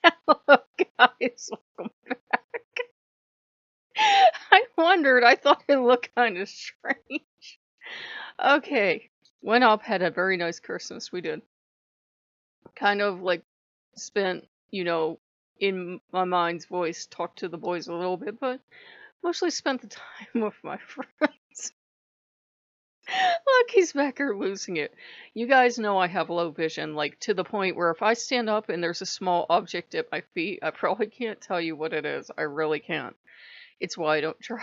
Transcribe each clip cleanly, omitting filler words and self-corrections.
Hello, guys. Welcome back. I wondered. I thought it looked kind of strange. Okay. Went up, had a very nice Christmas. We did. Kind of like spent, in my mind's voice, talked to the boys a little bit, but mostly spent the time with my friends. Look, he's back here losing it. You guys know I have low vision, like to the point where if I stand up and there's a small object at my feet, I probably can't tell you what it is. I really can't. It's why I don't drive.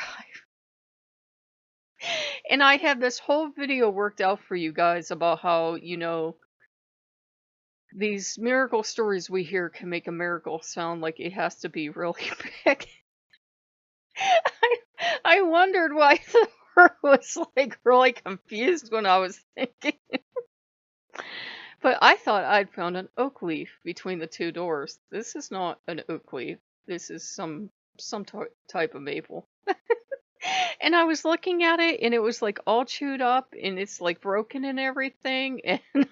And I had this whole video worked out for you guys about how, these miracle stories we hear can make a miracle sound like it has to be really big. I, I wondered why the word was like really confused when I was thinking. But I thought I'd found an oak leaf between the two doors. This is not an oak leaf. This is some type of maple. And I was looking at it and it was like all chewed up and it's like broken and everything. And I'm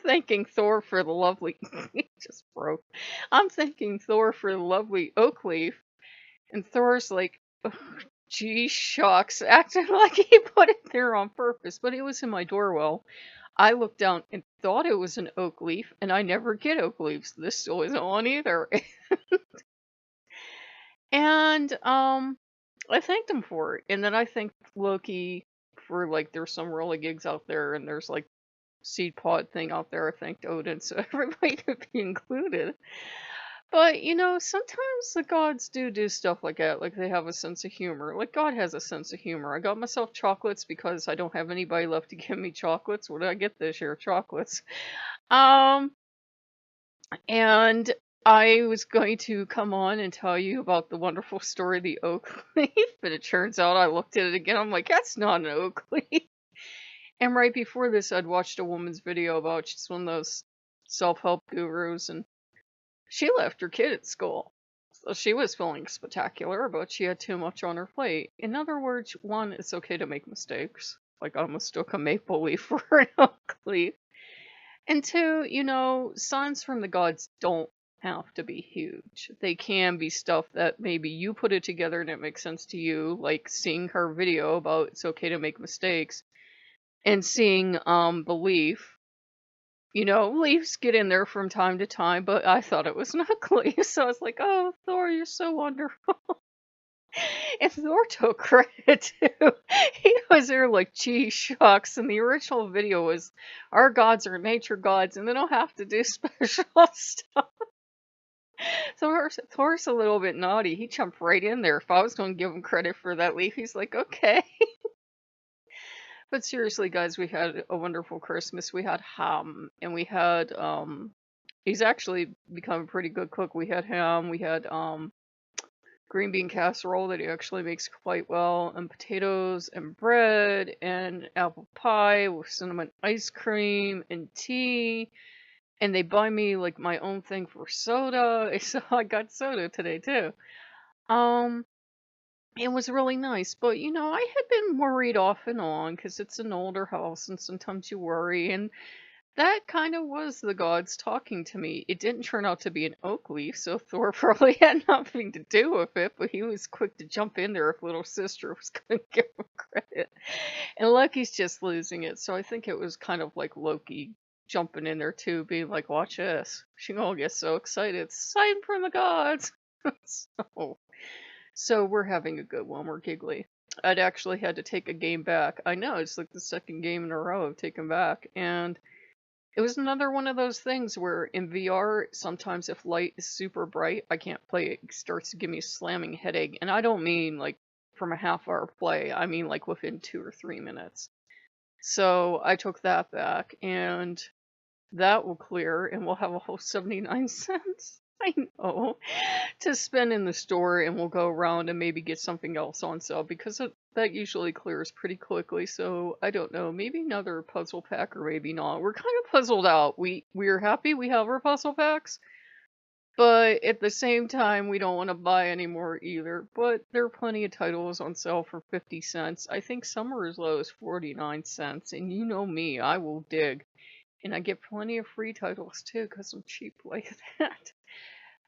thanking Thor for the lovely it just broke. I'm thanking Thor for the lovely oak leaf. And Thor's like, "Ugh, gee shucks," acting like he put it there on purpose, but it was in my door well. I looked down and thought it was an oak leaf, and I never get oak leaves. This still isn't one either. And I thanked him for it. And then I thanked Loki for like there's some roller gigs out there and there's like seed pod thing out there. I thanked Odin so everybody could be included. But sometimes the gods do stuff like that. Like they have a sense of humor. Like God has a sense of humor. I got myself chocolates because I don't have anybody left to give me chocolates. What did I get this year? Chocolates. Um, and I was going to come on and tell you about the wonderful story of the oak leaf, but it turns out I looked at it again. I'm like, that's not an oak leaf. And right before this, I'd watched a woman's video about she's one of those self-help gurus, and she left her kid at school. So she was feeling spectacular, but she had too much on her plate. In other words, one, it's okay to make mistakes. Like I mistook a maple leaf for an oak leaf. And two, signs from the gods don't have to be huge. They can be stuff that maybe you put it together and it makes sense to you, like seeing her video about it's okay to make mistakes and seeing belief. Leaves get in there from time to time, but I thought it was ugly. So I was like, oh, Thor, you're so wonderful. And Thor took credit too. He was there like, gee shucks. And the original video was our gods are nature gods and they don't have to do special stuff. Thor's a little bit naughty. He jumped right in there. If I was going to give him credit for that leaf, he's like, okay. But seriously, guys, we had a wonderful Christmas. We had ham, and we had he's actually become a pretty good cook. We had ham, we had green bean casserole that he actually makes quite well, and potatoes and bread and apple pie with cinnamon ice cream and tea. And they buy me like my own thing for soda. So I got soda today too. Um it was really nice, but I had been worried off and on because it's an older house and sometimes you worry, and that kind of was the gods talking to me. It didn't turn out to be an oak leaf, so Thor probably had nothing to do with it, but he was quick to jump in there if little sister was going to give him credit. And Loki's just losing it, so I think it was kind of like Loki jumping in there too, being like, watch this. She gonna get so excited. Sign from the gods. so so we're having a good one. We're giggly. I'd actually had to take a game back. I know, it's like the second game in a row I've taken back. And it was another one of those things where in VR, sometimes if light is super bright, I can't play it. It starts to give me a slamming headache. And I don't mean like from a half-hour play. I mean like within 2 or 3 minutes. So I took that back and that will clear and we'll have a whole 79 cents. I know. To spend in the store and we'll go around and maybe get something else on sale because that usually clears pretty quickly. So I don't know, maybe another puzzle pack or maybe not. We're kind of puzzled out. We're happy we have our puzzle packs, but at the same time we don't want to buy any more either. But there are plenty of titles on sale for 50 cents. I think some are as low as 49 cents. And you know me, I will dig. And I get plenty of free titles too because I'm cheap like that.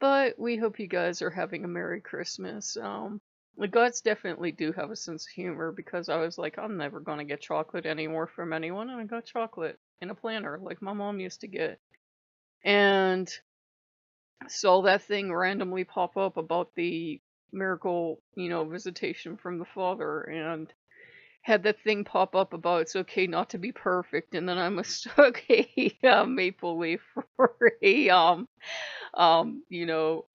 But we hope you guys are having a Merry Christmas. The gods definitely do have a sense of humor because I was like, I'm never gonna get chocolate anymore from anyone, and I got chocolate in a planner like my mom used to get. And saw that thing randomly pop up about the miracle, visitation from the Father, and had that thing pop up about it's okay not to be perfect, and then I mistook a maple leaf for a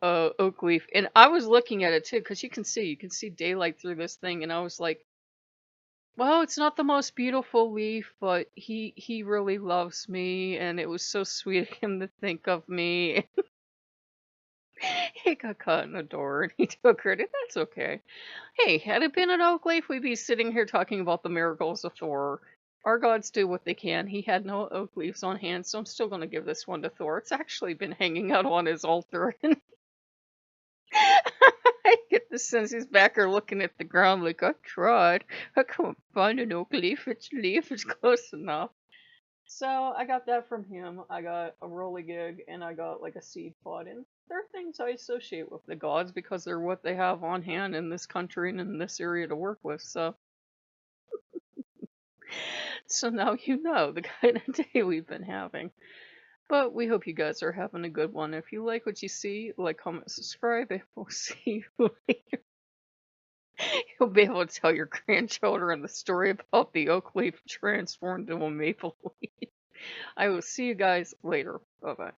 oak leaf, and I was looking at it too because you can see daylight through this thing, and I was like, well, it's not the most beautiful leaf, but he really loves me, and it was so sweet of him to think of me. He got caught in a door and he took credit. That's okay. Hey, had it been an oak leaf, we'd be sitting here talking about the miracles of Thor. Our gods do what they can. He had no oak leaves on hand, so I'm still going to give this one to Thor. It's actually been hanging out on his altar. And I get the sense he's back there looking at the ground like, I tried. I couldn't find an oak leaf. Its leaf is close enough. So I got that from him. I got a rolly gig and I got like a seed pod. And they're things I associate with the gods because they're what they have on hand in this country and in this area to work with. So now you know the kind of day we've been having. But we hope you guys are having a good one. If you like what you see, like, comment, subscribe, and we'll see you later. You'll be able to tell your grandchildren the story about the oak leaf transformed into a maple leaf. I will see you guys later. Bye bye.